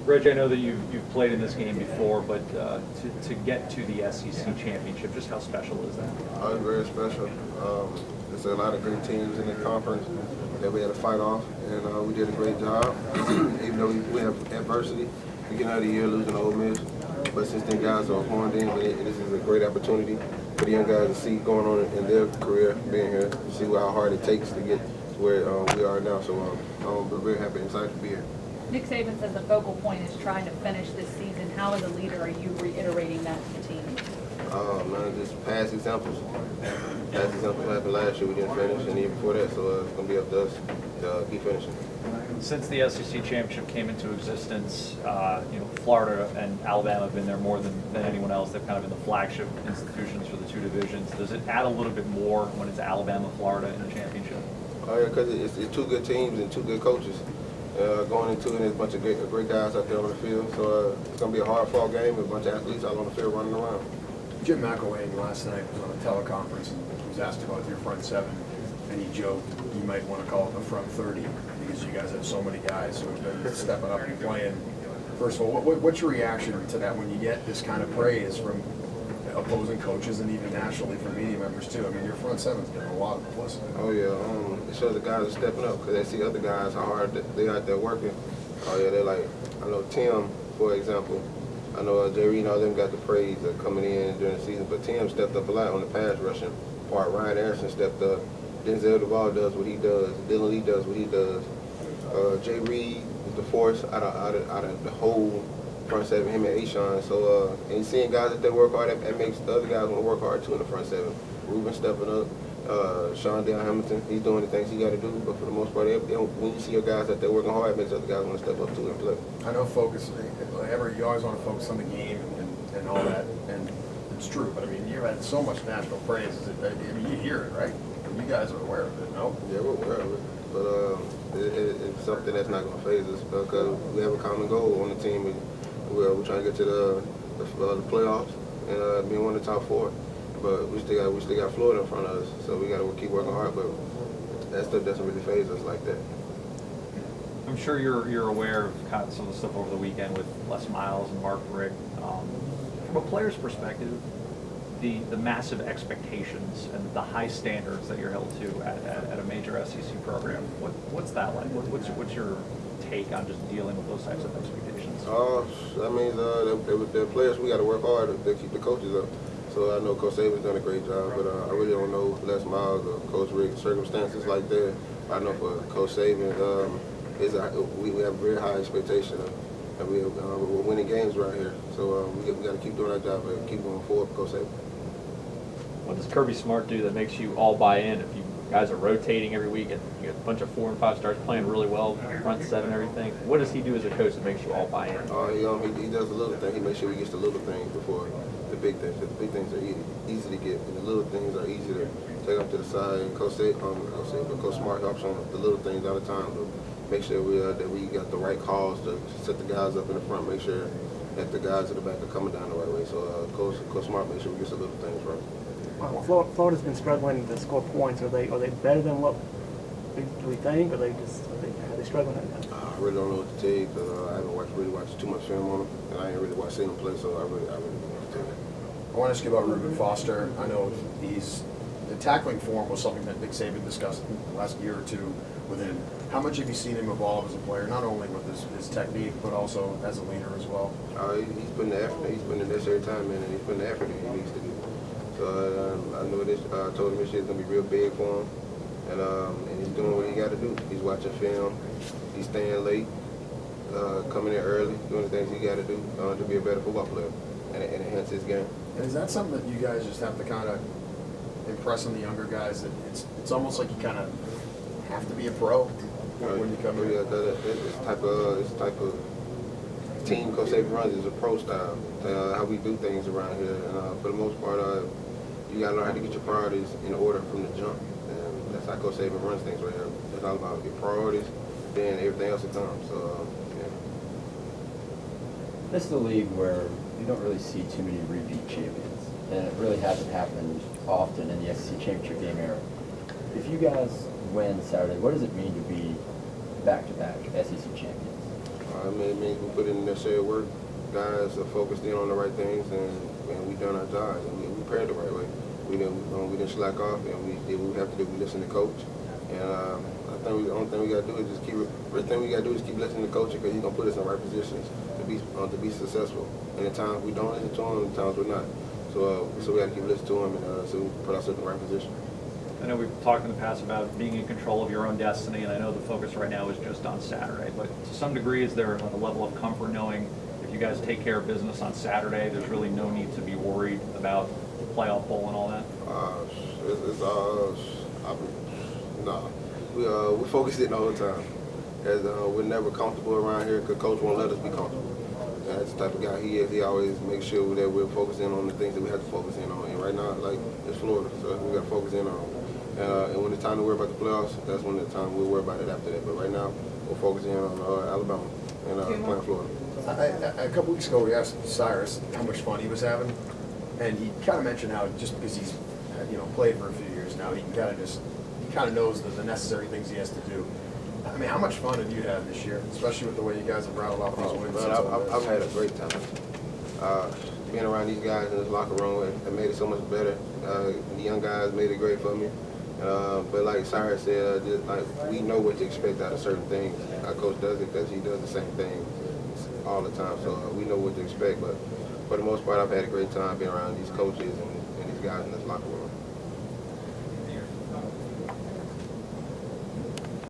Reggie, I know that you've played in this game before, but to get to the SEC championship, just how special is that? Oh, it's very special. There's a lot of great teams in the conference that we had to fight off, and we did a great job. Even though we have adversity, we get out of the year losing to Ole Miss, but since then guys are horned in, this is a great opportunity for the young guys to see going on in their career, being here, see how hard it takes to get to where we are now. So we're very happy and excited to be here. Nick Saban says the focal point is trying to finish this season. How, as a leader, are you reiterating that to the team? Man, just past examples. Past examples happened last year. We didn't finish, and even before that, so it's going to be up to us to keep finishing. Since the SEC championship came into existence, Florida and Alabama have been there more than anyone else. They've kind of been the flagship institutions for the two divisions. Does it add a little bit more when it's Alabama, Florida in a championship? Oh, yeah, because it's two good teams and two good coaches. Going into it, and there's a bunch of great guys out there on the field. So it's going to be a hard-fought game with a bunch of athletes out on the field running around. Jim McElwain last night was on a teleconference and was asked about your front seven, and he joked you might want to call it the front 30 because you guys have so many guys who have been stepping up and playing. First of all, what's your reaction to that when you get this kind of praise from opposing coaches and even nationally from media members too? I mean, your front seven's getting a lot of publicity. Oh yeah, it shows the guys are stepping up because they see other guys how hard they out there working. Oh yeah, they're like, I know Tim, for example. I know Jerry and all them got the praise coming in during the season, but Tim stepped up a lot on the pass rushing part. Ryan Anderson stepped up. Denzel Duval does what he does. Dylan Lee does what he does. Jay Reed is the force out of the whole front seven, him and Ashawn. So, and seeing guys that they work hard, that makes the other guys want to work hard too in the front seven. Ruben stepping up. Sean Dale Hamilton, he's doing the things he got to do, but for the most part, when you see your guys that they're working hard, it makes other guys want to step up too and play. I know you always want to focus on the game and all that, and it's true, but I mean, you've had so much national praise. I mean, you hear it, right? You guys are aware of it, no? Yeah, we're aware of it, but it's something that's not going to phase us because we have a common goal on the team. We're trying to get to the playoffs and be one of the top four. But we still got Florida in front of us, so we got to keep working hard. But that stuff doesn't really faze us like that. I'm sure you're aware of kind of some of the stuff over the weekend with Les Miles and Mark Richt. From a player's perspective, the massive expectations and the high standards that you're held to at a major SEC program, what's that like? What's your take on just dealing with those types of expectations? I mean, the players, we got to work hard to keep the coaches up. So I know Coach Saban's done a great job, but I really don't know Les Miles or Coach Rick circumstances like that. I know for Coach Saban, we have very high expectation, and we're winning games right here. So we got to keep doing our job and keep going forward for Coach Saban. What does Kirby Smart do that makes you all buy in? If you guys are rotating every week and you get a bunch of 4 and 5 stars playing really well, front seven, everything, what does he do as a coach that makes you all buy in? He does the little thing. He makes sure he gets the little things before the big things. The big things are easy to get, and the little things are easy to take them to the side. And Coach Smart helps on the little things all the time to make sure that we got the right calls to set the guys up in the front, make sure that the guys in the back are coming down the right way. So Coach Smart makes sure we get the little things right. Well, Florida's been struggling to score points. Are they better than what we think? Are they struggling? I really don't know what to tell you because I haven't really watched too much film on them, and I ain't really watched them play, so I really don't know what to tell you. I want to ask you about Reuben Foster. I know the tackling form was something that Nick Saban discussed in the last year or two with him. How much have you seen him evolve as a player, not only with his technique, but also as a leader as well? He's putting the effort. He's putting the necessary time in, and he's putting the effort that he needs to do. So I know this. I told him this year's gonna be real big for him, and he's doing what he got to do. He's watching film. He's staying late, coming in early, doing the things he got to do to be a better football player and enhance his game. And is that something that you guys just have to kind of impress on the younger guys? That it's almost like you kind of have to be a pro when you come in. Yeah, this type of team Coach Saban runs is a pro style. How we do things around here, and for the most part, you gotta learn how to get your priorities in order from the jump, and that's how Coach Saban runs things right here. It's all about your priorities, then everything else will come. So, yeah. This is a league where you don't really see too many repeat champions, and it really hasn't happened often in the SEC championship game era. If you guys win Saturday, what does it mean to be back-to-back SEC champions? I mean, it means we put in the necessary work. Guys are focused in on the right things, and we done our jobs, and we prepared the right way. We didn't slack off, and we did what we have to do. We listened to coach, and I think the only thing we got to do is just keep. Everything we got to do is keep listening to coach, because he's gonna put us in the right positions to be successful. And at times we don't listen to him, and at times we're not. So we got to keep listening to him, and so we put ourselves in the right position. I know we've talked in the past about being in control of your own destiny, and I know the focus right now is just on Saturday. But to some degree, is there a level of comfort knowing if you guys take care of business on Saturday, there's really no need to be worried about the playoff bowl and all that? We focus in all the time. As we're never comfortable around here, because coach won't let us be comfortable. That's the type of guy he is. He always makes sure that we're focusing on the things that we have to focus in on. And right now, like, it's Florida, so we got to focus in on. And when it's time to worry about the playoffs, that's when the time we'll worry about it after that. But right now, we're focusing on Alabama and playing Florida. A couple weeks ago, we asked Cyrus how much fun he was having, and he kind of mentioned how just because he's played for a few years now, he kind of knows the necessary things he has to do. I mean, how much fun have you had this year, especially with the way you guys have rattled off these wins? I've had a great time. Being around these guys in this locker room, it made it so much better. The young guys made it great for me. But like Cyrus said, we know what to expect out of certain things. Our coach does it because he does the same thing all the time. So we know what to expect. But for the most part, I've had a great time being around these coaches and these guys in this locker room.